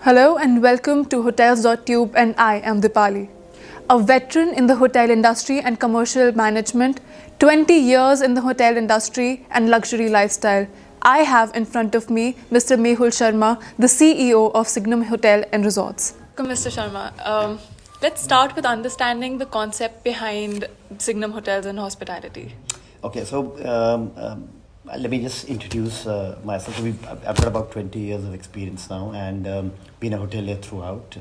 Hello and welcome to Hotels.tube, and I am Deepali. A veteran in the hotel industry and commercial management, 20 years in the hotel industry and luxury lifestyle. I have in front of me Mr. Mehul Sharma, the CEO of Signum Hotel and Resorts. Welcome, Mr. Sharma. Let's start with understanding the concept behind Signum Hotels and Hospitality. Okay, so let me just introduce myself. I've got about 20 years of experience now and been a hotelier throughout.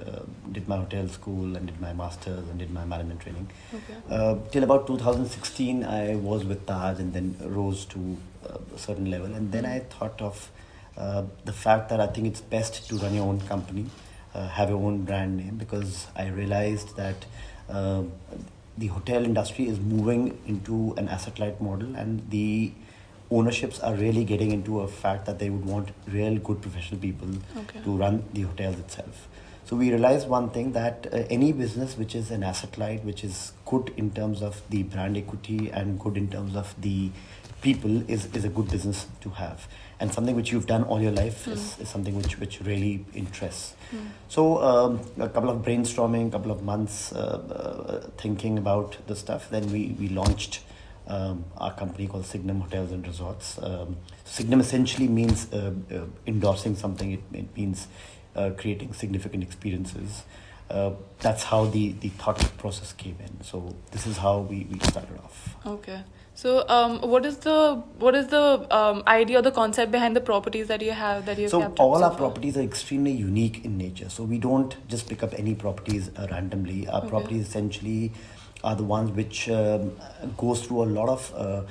Did my hotel school and did my master's and did my management training. Okay. Till about 2016, I was with Taj and then rose to a certain level. And then I thought of the fact that I think it's best to run your own company, have your own brand name, because I realized that the hotel industry is moving into an asset-light model, and the ownerships are really getting into a fact that they would want real good professional people to run the hotels itself. So we realized one thing, that any business which is an asset-light, which is good in terms of the brand equity and good in terms of the people, is a good business to have. And something which you've done all your life is something which really interests. So a couple of brainstorming, couple of months thinking about the stuff, then we launched our company called Signum Hotels and Resorts. Signum essentially means endorsing something. It means creating significant experiences. That's how the thought process came in. So this is how we started off. Okay. So, what is the idea or the concept behind the properties that you have that you've captured? So all our properties are extremely unique in nature. So we don't just pick up any properties randomly. Our properties essentially are the ones which goes through a lot of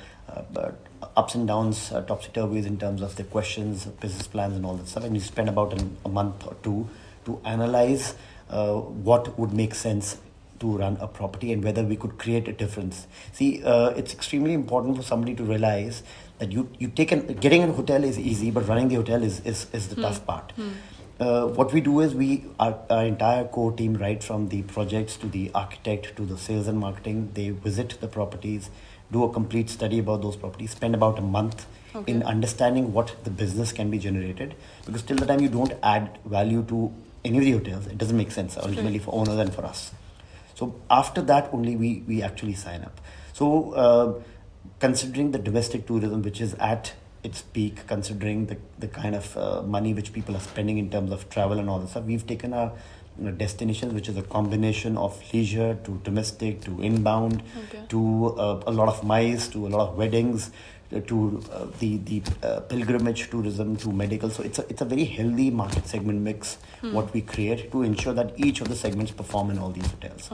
ups and downs, topsy-turvies in terms of the questions, business plans and all that stuff. And we spend about a month or two to analyze what would make sense to run a property and whether we could create a difference. See, it's extremely important for somebody to realize that getting in a hotel is easy, but running the hotel is the tough part. What we do is our entire core team, right from the projects to the architect to the sales and marketing, they visit the properties, do a complete study about those properties, spend about a month in understanding what the business can be generated, because till the time you don't add value to any of the hotels, it doesn't make sense ultimately for owners and for us. So after that only we actually sign up. So considering the domestic tourism, which is at its peak, considering the kind of money which people are spending in terms of travel and all this stuff, we've taken our destinations, which is a combination of leisure to domestic to inbound to a lot of MICE, to a lot of weddings, to the pilgrimage tourism, to medical. So it's a very healthy market segment mix what we create to ensure that each of the segments perform in all these hotels.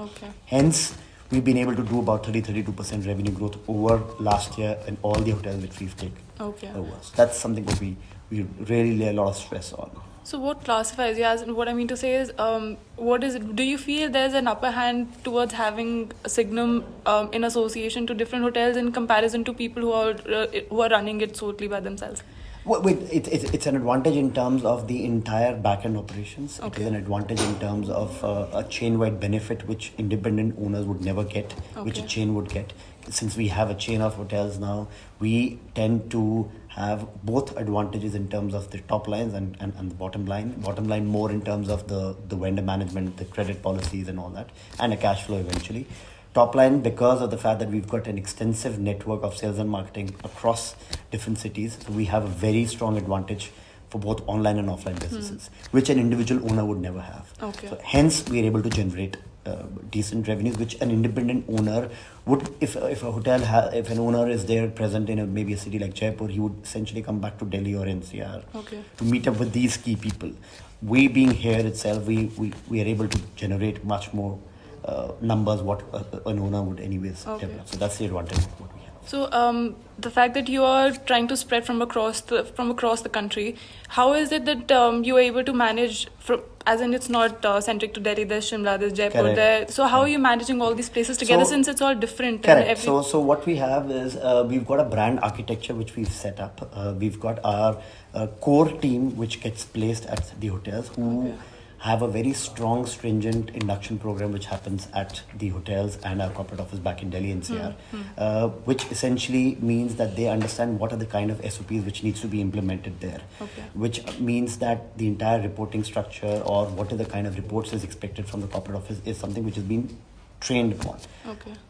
Hence, we've been able to do about 32% revenue growth over last year in all the hotels which we've taken over. So that's something that we really lay a lot of stress on. So what classifies you as, what I mean to say is, do you feel there's an upper hand towards having Signum in association to different hotels in comparison to people who are running it solely by themselves? Well, it's an advantage in terms of the entire back-end operations. It is an advantage in terms of a chain-wide benefit which independent owners would never get, which a chain would get. Since we have a chain of hotels now, we tend to have both advantages in terms of the top lines and the bottom line. Bottom line more in terms of the vendor management, the credit policies and all that, and a cash flow eventually. Top line because of the fact that we've got an extensive network of sales and marketing across different cities. So we have a very strong advantage for both online and offline businesses, which an individual owner would never have. So hence, we are able to generate decent revenues, which an independent owner would, if a hotel, if an owner is there present in maybe a city like Jaipur, he would essentially come back to Delhi or NCR to meet up with these key people. We being here itself, we are able to generate much more numbers what an owner would anyways develop. So that's the advantage of what we have. So the fact that you are trying to spread from across the country, how is it that you are able to manage, as in it's not centric to Delhi, there's Shimla, there's Jaipur there. So how are you managing all these places together, since it's all different? Correct. So what we have is we've got a brand architecture which we've set up. We've got our core team which gets placed at the hotels who have a very strong, stringent induction program which happens at the hotels and our corporate office back in Delhi NCR, which essentially means that they understand what are the kind of SOPs which needs to be implemented there, which means that the entire reporting structure or what are the kind of reports is expected from the corporate office is something which has been trained upon.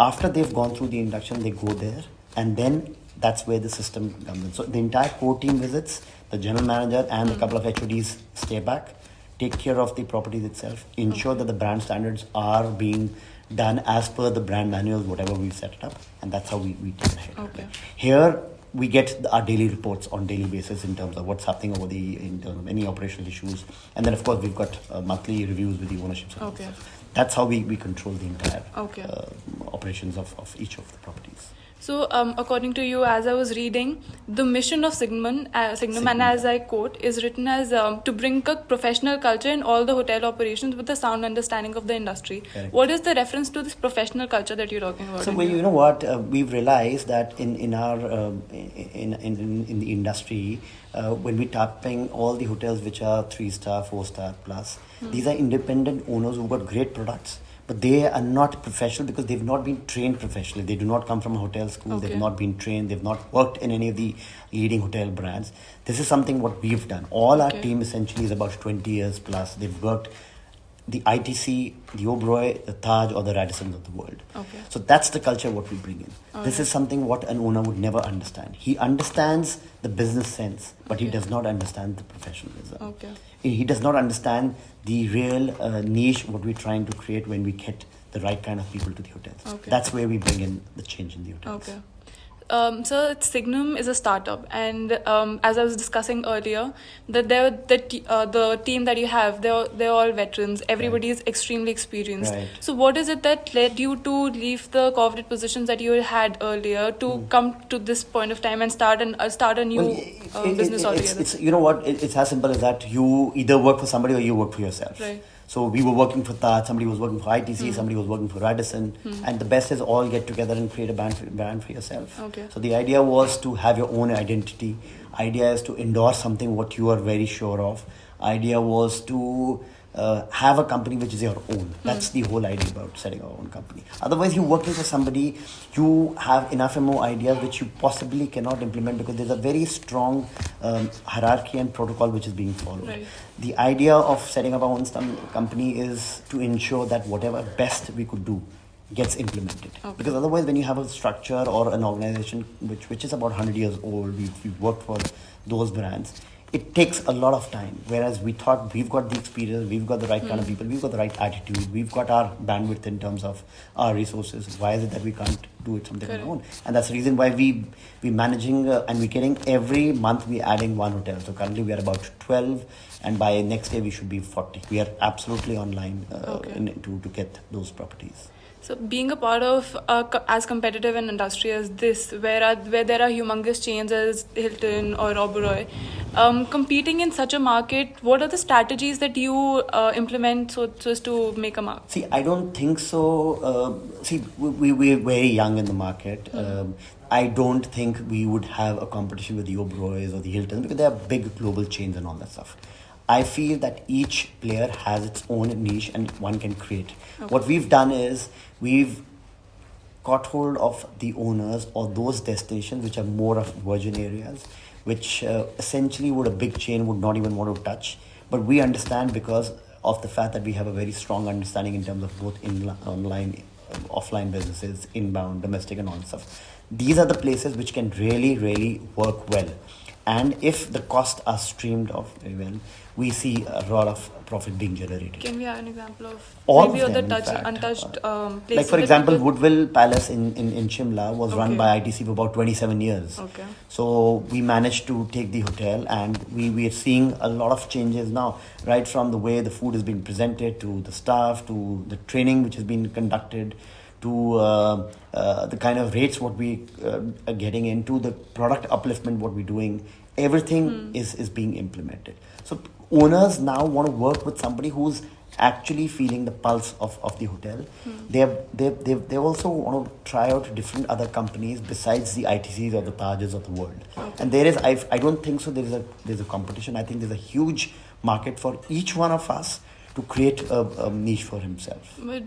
After they've gone through the induction, they go there, and then that's where the system comes in. So the entire core team visits, the general manager and a couple of HODs stay back, take care of the properties itself, ensure that the brand standards are being done as per the brand manuals, whatever we've set it up, and that's how we take it ahead. Here, we get our daily reports on daily basis in terms of what's happening in terms of any operational issues, and then of course we've got monthly reviews with the ownerships. That's how we control the entire operations of each of the properties. So, according to you, as I was reading, the mission of Signum, and as I quote, is written as to bring a professional culture in all the hotel operations with a sound understanding of the industry. Correct. What is the reference to this professional culture that you're talking about? So, well, you know what, we've realized that in our in the industry, when we're tapping all the hotels which are 3-star, 4-star plus, these are independent owners who've got great products. But they are not professional because they've not been trained professionally. They do not come from a hotel school. They've not been trained. They've not worked in any of the leading hotel brands. This is something what we've done. All our team essentially is about 20 years plus. They've worked the ITC, the Oberoi, the Taj or the Radissons of the world. So that's the culture what we bring in. This is something what an owner would never understand. He understands the business sense, but he does not understand the professionalism. He does not understand the real niche what we're trying to create when we get the right kind of people to the hotels. That's where we bring in the change in the hotels. So Signum is a startup, and as I was discussing earlier, that the team that you have, they're all veterans. Everybody is extremely experienced. So what is it that led you to leave the coveted positions that you had earlier to come to this point of time and start a new business altogether? It's you know what, it's as simple as that. You either work for somebody or you work for yourself. So we were working for Taj, somebody was working for ITC, somebody was working for Radisson, and the best is all get together and create a brand for yourself. So the idea was to have your own identity. Idea is to endorse something what you are very sure of. Idea was to have a company which is your own. That's the whole idea about setting our own company. Otherwise, you're working for somebody, you have enough and more ideas which you possibly cannot implement because there's a very strong hierarchy and protocol which is being followed. The idea of setting up our own company is to ensure that whatever best we could do gets implemented. Because otherwise, when you have a structure or an organization which is about 100 years old, we've worked for those brands, it takes a lot of time. Whereas we thought we've got the experience, we've got the right kind of people, we've got the right attitude, we've got our bandwidth in terms of our resources. Why is it that we can't do it something on our own? And that's the reason why we're managing and we're getting every month we're adding one hotel. So currently we are about 12, and by next year we should be 40. We are absolutely online to get those properties. So being a part of as competitive an industry as this, where there are humongous chains as Hilton or Oberoi, competing in such a market, what are the strategies that you implement so as to make a mark? See, I don't think so. We're very young in the market. I don't think we would have a competition with the Oberois or the Hiltons because they are big global chains and all that stuff. I feel that each player has its own niche and one can create. What we've done is we've got hold of the owners or those destinations which are more of virgin areas, which essentially a big chain would not even want to touch. But we understand because of the fact that we have a very strong understanding in terms of both online, offline businesses, inbound, domestic and all that stuff. These are the places which can really, really work well. And if the costs are streamed off very well, we see a lot of profit being generated. Can we have an example of all maybe of them, other untouched places? Like for example, Woodville Palace in Shimla was run by ITC for about 27 years. So we managed to take the hotel and we are seeing a lot of changes now, right from the way the food is being presented to the staff, to the training which has been conducted, to the kind of rates what we are getting into, the product upliftment what we're doing. Everything is being implemented. So owners now want to work with somebody who's actually feeling the pulse of the hotel. They also want to try out different other companies besides the ITCs or the Tajes of the world. And there is, I don't think so there's a competition. I think there's a huge market for each one of us to create a niche for himself. But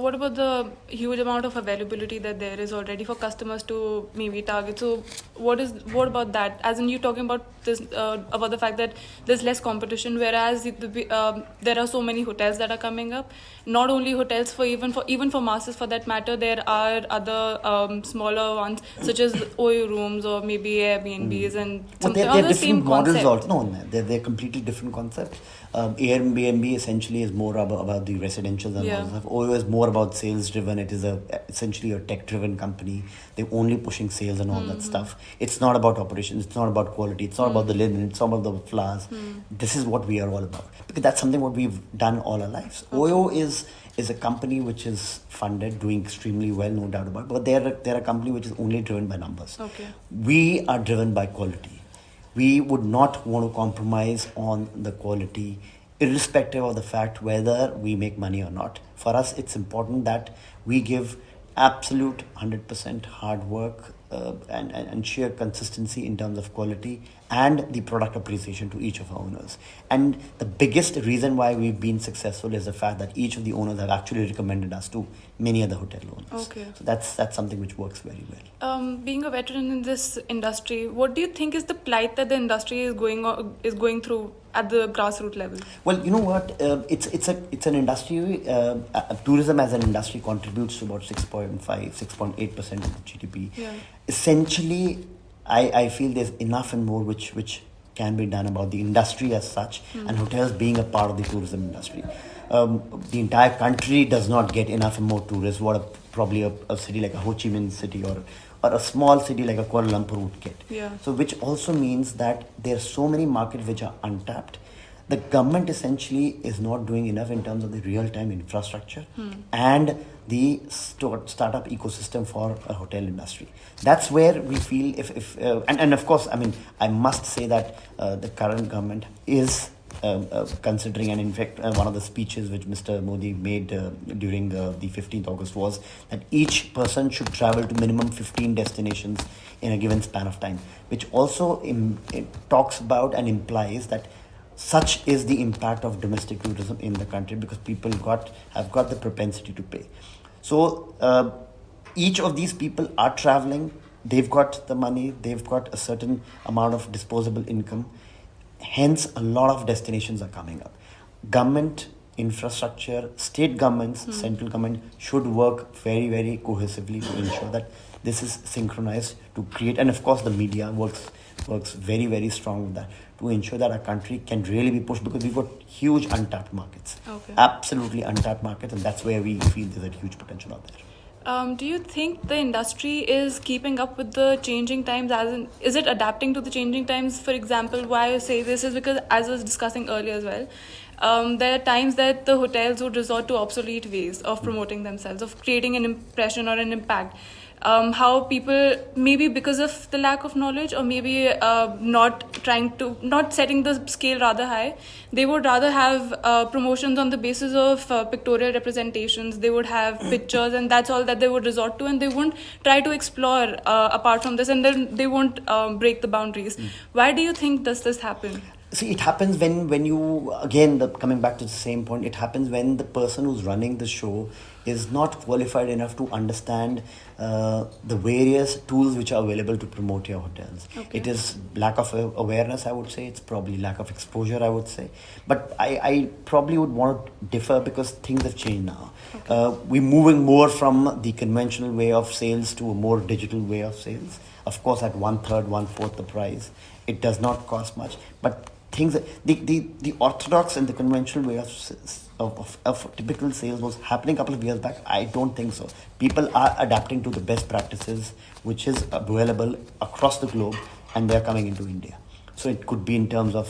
what about the huge amount of availability that there is already for customers to maybe target? So what about that? As in, you talking about this about the fact that there's less competition, whereas there are so many hotels that are coming up. Not only hotels, even for masses for that matter, there are other smaller ones such as OYO rooms or maybe Airbnbs and Well, something they're the different same models concept. also. No, they're completely different concepts. Airbnb essentially is more about the residential and all stuff. OYO is more about sales driven. It is essentially a tech driven company. They're only pushing sales and all that stuff. It's not about operations. It's not about quality. It's not about the linen. It's not about the flowers. This is what we are all about, because that's something what we've done all our lives. OYO is a company which is funded, doing extremely well, no doubt about it. But they're a company which is only driven by numbers. Okay. We are driven by quality. We would not want to compromise on the quality, irrespective of the fact whether we make money or not. For us, it's important that we give absolute 100% hard work and sheer consistency in terms of quality and the product appreciation to each of our owners. And the biggest reason why we've been successful is the fact that each of the owners have actually recommended us to many other hotel owners. Okay. So that's something which works very well. Being a veteran in this industry, what do you think is the plight that the industry is going through at the grassroots level? Well, you know what? It's an industry. Tourism as an industry contributes to about 6.8% of the GDP. Yeah. Essentially, I feel there's enough and more which can be done about the industry as such, and hotels being a part of the tourism industry. The entire country does not get enough and more tourists. Probably a city like a Ho Chi Minh City or a small city like a Kuala Lumpur would get. Yeah. So which also means that there are so many markets which are untapped. The government essentially is not doing enough in terms of the real-time infrastructure and the startup ecosystem for a hotel industry. That's where we feel and of course, I mean, I must say that the current government is considering, and in fact one of the speeches which Mr. Modi made during the 15th August was that each person should travel to minimum 15 destinations in a given span of time, which also it talks about and implies that such is the impact of domestic tourism in the country, because people have got the propensity to pay. So each of these people are traveling, they've got the money, they've got a certain amount of disposable income. Hence, a lot of destinations are coming up. Government, infrastructure, state governments, central government should work very, very cohesively to ensure that this is synchronized to create, and of course the media works very, very strong with that, to ensure that our country can really be pushed, because we've got huge untapped markets. Okay. Absolutely untapped markets, and that's where we feel there's a huge potential out there. Do you think the industry is keeping up with the changing times? Is it adapting to the changing times? For example, why I say this is because, as I was discussing earlier as well, there are times that the hotels would resort to obsolete ways of promoting themselves, of creating an impression or an impact. How people, maybe because of the lack of knowledge, or maybe not setting the scale rather high, they would rather have promotions on the basis of pictorial representations. They would have pictures, and that's all that they would resort to, and they won't try to explore apart from this, and then they won't break the boundaries. Why do you think does this happen? See, it happens when you, again, coming back to the same point, it happens when the person who's running the show is not qualified enough to understand the various tools which are available to promote your hotels. Okay. It is lack of awareness, I would say. It's probably lack of exposure, I would say. But I probably would want to differ, because things have changed now. Okay. We're moving more from the conventional way of sales to a more digital way of sales. Of course, at 1/3, 1/4 the price. It does not cost much, but the orthodox and the conventional way of typical sales was happening a couple of years back. I don't think so. People are adapting to the best practices which is available across the globe, and they're coming into India. So it could be in terms of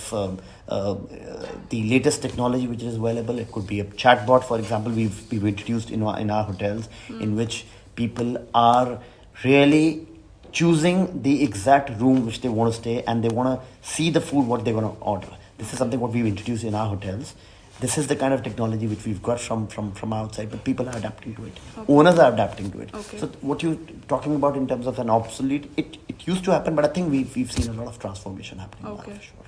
the latest technology which is available. It could be a chatbot, for example, we've introduced in our hotels, in which people are really choosing the exact room which they want to stay, and they want to see the food what they're going to order. This is something what we've introduced in our hotels. This is the kind of technology which we've got from outside, but people are adapting to it. Okay. Owners are adapting to it. Okay. So what you're talking about in terms of an obsolete, it used to happen, but I think we've seen a lot of transformation happening now, for sure.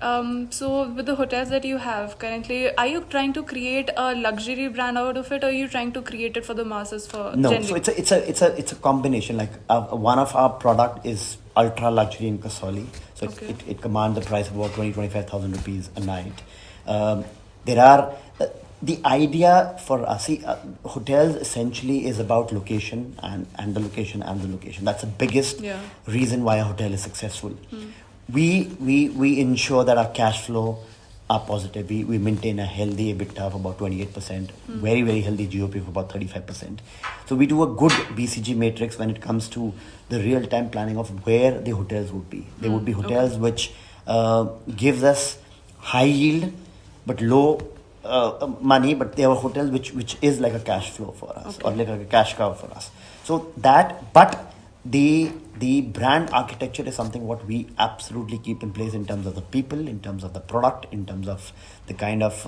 So with the hotels that you have currently, are you trying to create a luxury brand out of it, or are you trying to create it for the masses for No, generally? so it's a combination. Like one of our product is ultra luxury in Kasoli, so Okay. it commands the price of about 25,000 rupees a night. There are the idea for us. See, hotels essentially is about location and the location and the location. That's the biggest Yeah. reason why a hotel is successful. We ensure that our cash flow are positive. We maintain a healthy EBITDA of about 28%, very, very healthy GOP of about 35%. So we do a good BCG matrix when it comes to the real-time planning of where the hotels would be. They would be hotels which gives us high yield but low money, but they are hotels which is like a cash flow for us or like a cash cow for us. So that, but the brand architecture is something what we absolutely keep in place in terms of the people, in terms of the product, in terms of the kind of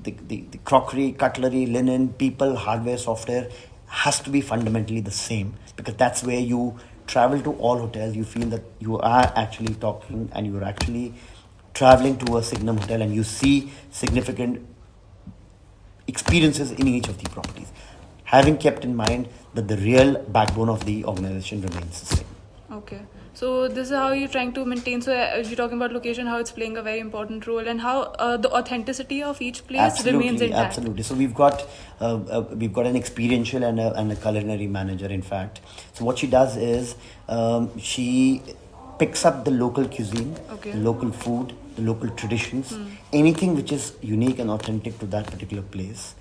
the crockery, cutlery, linen, people, hardware, software has to be fundamentally the same, because that's where you travel to all hotels, you feel that you are actually talking and you're actually traveling to a Signum hotel and you see significant experiences in each of the properties, having kept in mind that the real backbone of the organization remains the same. Okay. So this is how you're trying to maintain. So you're talking about location, how it's playing a very important role, and how the authenticity of each place remains intact. Absolutely. So we've got an experiential and a culinary manager, in fact. So what she does is she picks up the local cuisine, Okay. the local food, the local traditions, anything which is unique and authentic to that particular place.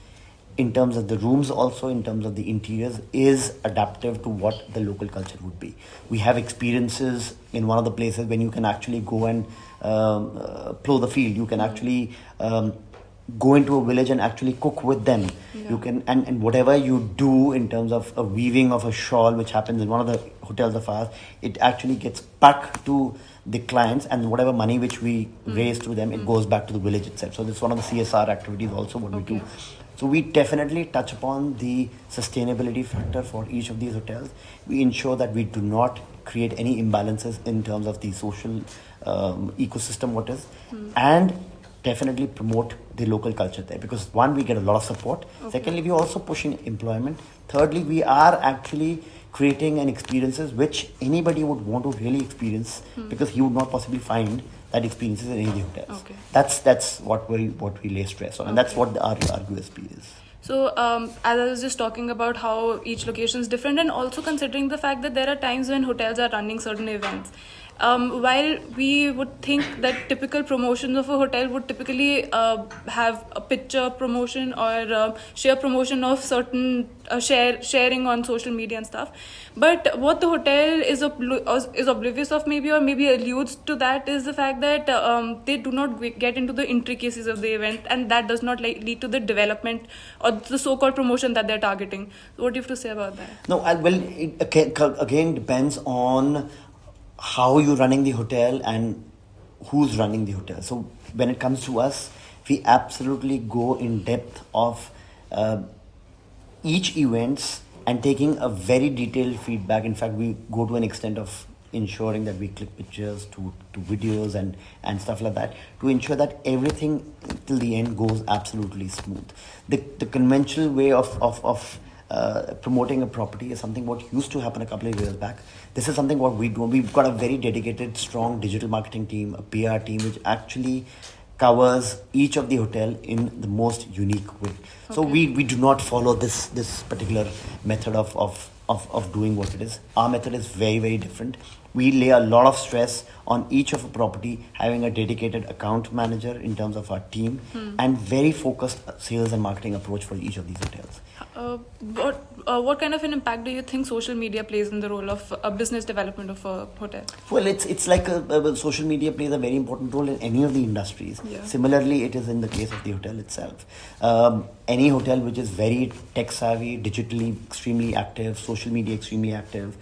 In terms of the rooms, also in terms of the interiors, is adaptive to what the local culture would be. We have experiences in one of the places when you can actually go and plow the field. You can actually go into a village and actually cook with them. Yeah. You can, and whatever you do in terms of a weaving of a shawl, which happens in one of the hotels of ours, it actually gets back to the clients, and whatever money which we raise through them, it goes back to the village itself. So this is one of the CSR activities also what we do. So we definitely touch upon the sustainability factor for each of these hotels. We ensure that we do not create any imbalances in terms of the social ecosystem what is, and definitely promote the local culture there, because one, we get a lot of support. Secondly, we are also pushing employment. Thirdly, we are actually creating an experiences which anybody would want to really experience, because he would not possibly find that experiences in any of the hotels. Okay. That's what we lay stress on, and that's what our USP is. So, as I was just talking about how each location is different, and also considering the fact that there are times when hotels are running certain events. While we would think that typical promotions of a hotel would typically have a picture promotion or share promotion of certain sharing on social media and stuff, but what the hotel is oblivious of, maybe, or maybe alludes to that, is the fact that they do not get into the intricacies of the event, and that does not lead to the development or the so-called promotion that they're targeting. What do you have to say about that? No, well, it again depends on how you're running the hotel and who's running the hotel. So when it comes to us, we absolutely go in depth of each events and taking a very detailed feedback. In fact, we go to an extent of ensuring that we click pictures to videos and stuff like that, to ensure that everything till the end goes absolutely smooth. The conventional way of promoting a property is something what used to happen a couple of years back. This is something what we do. We've got a very dedicated, strong digital marketing team, a PR team, which actually covers each of the hotel in the most unique way. So we do not follow this particular method of doing what it is. Our method is very, very different. We lay a lot of stress on each of a property, having a dedicated account manager in terms of our team, and very focused sales and marketing approach for each of these hotels. What kind of an impact do you think social media plays in the role of business development of a hotel? Well, it's like social media plays a very important role in any of the industries. Yeah. Similarly, it is in the case of the hotel itself. Any hotel which is very tech savvy, digitally extremely active, social media extremely active,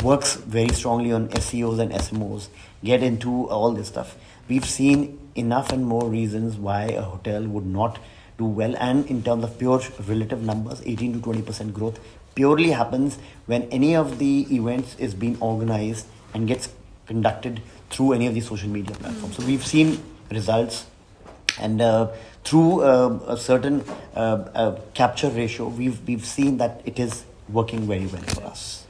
works very strongly on SEOs and SMOs, get into all this stuff. We've seen enough and more reasons why a hotel would not do well, and in terms of pure relative numbers, 18 to 20% growth purely happens when any of the events is being organized and gets conducted through any of these social media platforms. So we've seen results, and through a certain capture ratio, we've seen that it is working very well for us.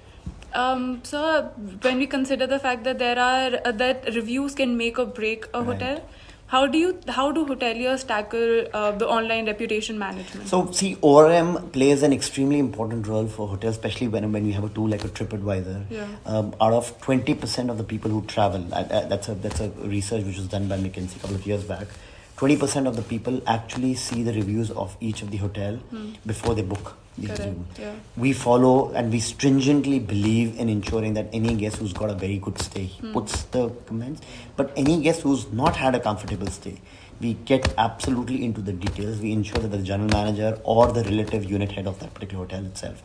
So when we consider the fact that there are that reviews can make or break a hotel, how do hoteliers tackle the online reputation management? So see, ORM plays an extremely important role for hotels, especially when we have a tool like a TripAdvisor. Yeah. Out of 20% of the people who travel, that's a research which was done by McKinsey a couple of years back. 20% of the people actually see the reviews of each of the hotel before they book the room. Yeah. We follow and we stringently believe in ensuring that any guest who's got a very good stay, he puts the comments. But any guest who's not had a comfortable stay, we get absolutely into the details. We ensure that the general manager or the relative unit head of that particular hotel itself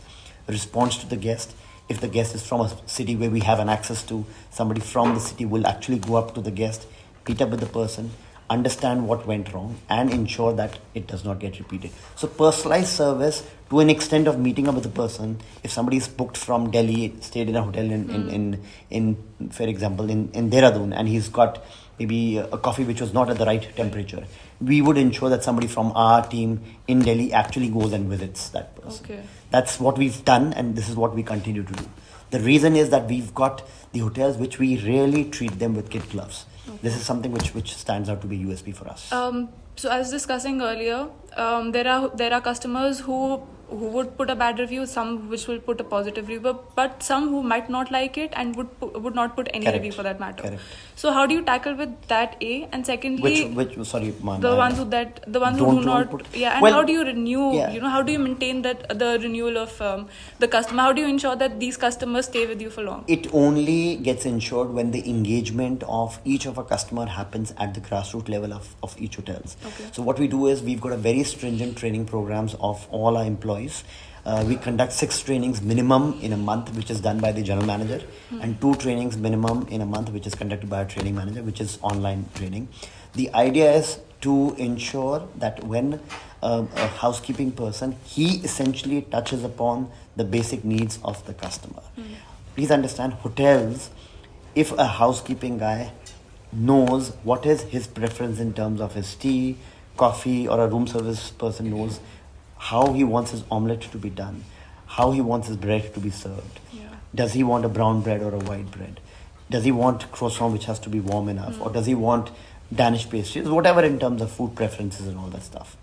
responds to the guest. If the guest is from a city where we have an access to, somebody from the city will actually go up to the guest, meet up with the person, understand what went wrong, and ensure that it does not get repeated. So personalized service to an extent of meeting up with the person. If somebody is booked from Delhi, stayed in a hotel in for example in Dehradun, and he's got maybe a coffee which was not at the right temperature, we would ensure that somebody from our team in Delhi actually goes and visits that person. Okay. That's what we've done, and this is what we continue to do. The reason is that we've got the hotels which we really treat them with kid gloves. Okay. This is something which stands out to be USP for us. So as discussing earlier, there are customers who would put a bad review, some which will put a positive review, but some who might not like it and would not put any Correct. review for that matter. Correct. So how do you tackle with that? And secondly, which sorry, ma'am, the ones who do not put, and well, how do you renew? Yeah. How do you maintain that the renewal of the customer? How do you ensure that these customers stay with you for long? It only gets ensured when the engagement of each of our customer happens at the grassroots level of each hotels. Okay. So what we do is we've got a very stringent training programs of all our employees. We conduct 6 trainings minimum in a month, which is done by the general manager, and 2 trainings minimum in a month, which is conducted by a training manager, which is online training. The idea is to ensure that when a housekeeping person, he essentially touches upon the basic needs of the customer. Please understand, hotels, if a housekeeping guy knows what is his preference in terms of his tea, coffee, or a room service person knows how he wants his omelette to be done, how he wants his bread to be served. Yeah. Does he want a brown bread or a white bread? Does he want croissant which has to be warm enough? Or does he want Danish pastries? Whatever in terms of food preferences and all that stuff.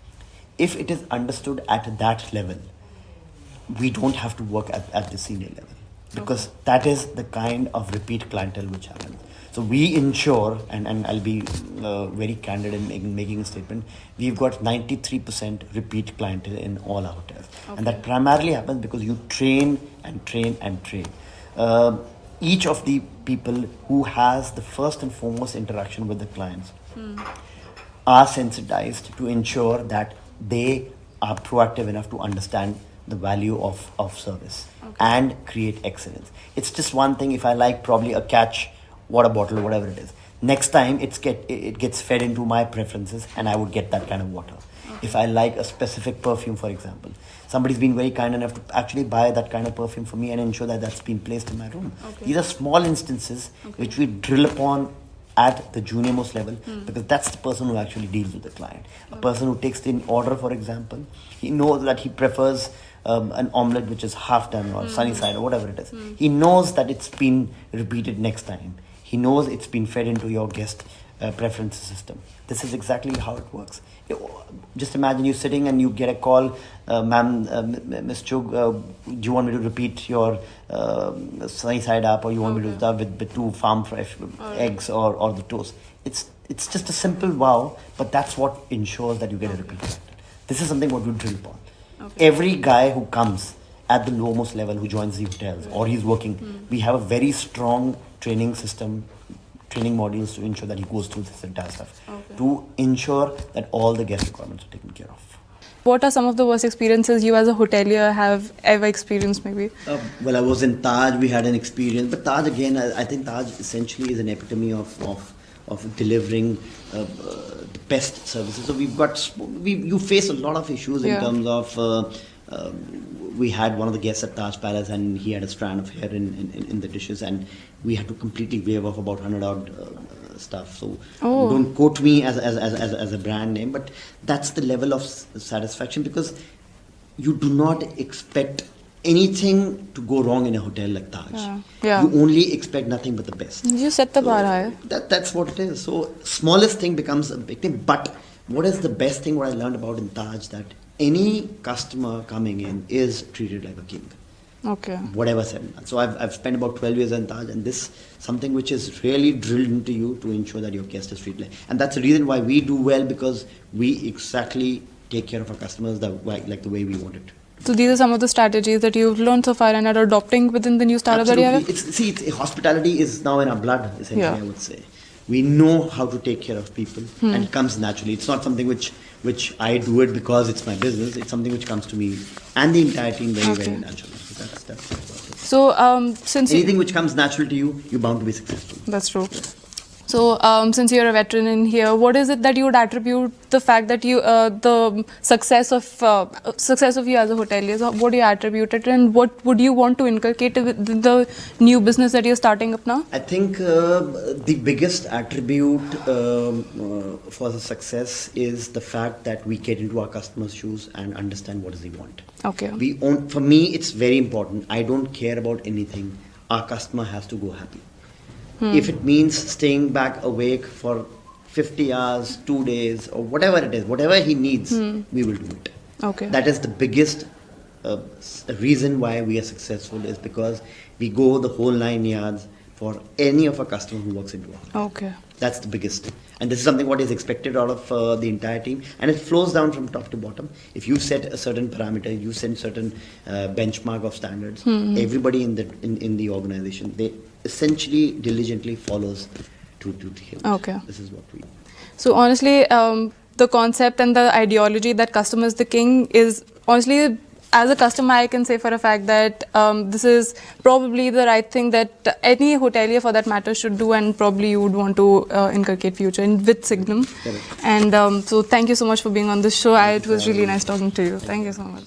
If it is understood at that level, we don't have to work at the senior level. Because that is the kind of repeat clientele which happens. So we ensure, and I'll be very candid in making a statement, we've got 93% repeat clientele in all our hotels. Okay. And that primarily happens because you train and train and train. Each of the people who has the first and foremost interaction with the clients are sensitized to ensure that they are proactive enough to understand the value of service and create excellence. It's just one thing if I like probably a catch water bottle or whatever it is. Next time it gets fed into my preferences and I would get that kind of water. If I like a specific perfume, for example, somebody's been very kind enough to actually buy that kind of perfume for me and ensure that that's been placed in my room. These are small instances which we drill upon at the junior most level because that's the person who actually deals with the client. A person who takes the order, for example, he knows that he prefers an omelette which is half done or sunny side or whatever it is. He knows that it's been repeated next time. He knows it's been fed into your guest preference system. This is exactly how it works. Just imagine you sitting and you get a call, ma'am, Ms. Chugh, do you want me to repeat your sunny side up, or you want me to start with 2 farm fresh eggs or the toast? It's just a simple wow, but that's what ensures that you get a repeat factor. This is something what we drill upon. Every guy who comes at the lowest level who joins the hotels or he's working, we have a very strong training system, training modules to ensure that he goes through this entire stuff to ensure that all the guest requirements are taken care of. What are some of the worst experiences you as a hotelier have ever experienced maybe? Well, I was in Taj, we had an experience, but Taj again, I think Taj essentially is an epitome of delivering the best services. So you face a lot of issues in terms of we had one of the guests at Taj Palace, and he had a strand of hair in the dishes, and we had to completely waive off about 100 odd stuff. So don't quote me as a brand name, but that's the level of satisfaction, because you do not expect anything to go wrong in a hotel like Taj. Yeah. You only expect nothing but the best. You set the bar high. That's what it is. So smallest thing becomes a big thing. But what is the best thing what I learned about in Taj, that any customer coming in is treated like a king. Okay. Whatever said and done. So I've spent about 12 years in Taj, and this something which is really drilled into you to ensure that your guest is treated like. And that's the reason why we do well, because we exactly take care of our customers like the way we want it. So these are some of the strategies that you've learned so far and are adopting within the new startup that you have? Hospitality is now in our blood, essentially, I would say. We know how to take care of people, and it comes naturally. It's not something which I do it because it's my business. It's something which comes to me and the entire team very naturally. So that's about it. So since anything which comes natural to you, you're bound to be successful. That's true. So, since you're a veteran in here, what is it that you would attribute the fact that you, the success of you as a hotelier? So what do you attribute it, and what would you want to inculcate with the new business that you're starting up now? I think the biggest attribute for the success is the fact that we get into our customers' shoes and understand what does he want. Okay. For me, it's very important. I don't care about anything. Our customer has to go happy. If it means staying back awake for 50 hours, 2 days, or whatever it is, whatever he needs, we will do it. Okay. That is the biggest reason why we are successful, is because we go the whole 9 yards for any of our customers who walks into our hotel. Okay. That's the biggest. And this is something what is expected out of the entire team, and it flows down from top to bottom. If you set a certain parameter, you set certain benchmark of standards, everybody in the organization, they essentially diligently follows to him. Okay. This is what we do. So honestly, the concept and the ideology that customer is the king is honestly, as a customer, I can say for a fact that this is probably the right thing that any hotelier for that matter should do, and probably you would want to inculcate future with Signum. And so thank you so much for being on this show. It was really nice talking to you. Thank you so much.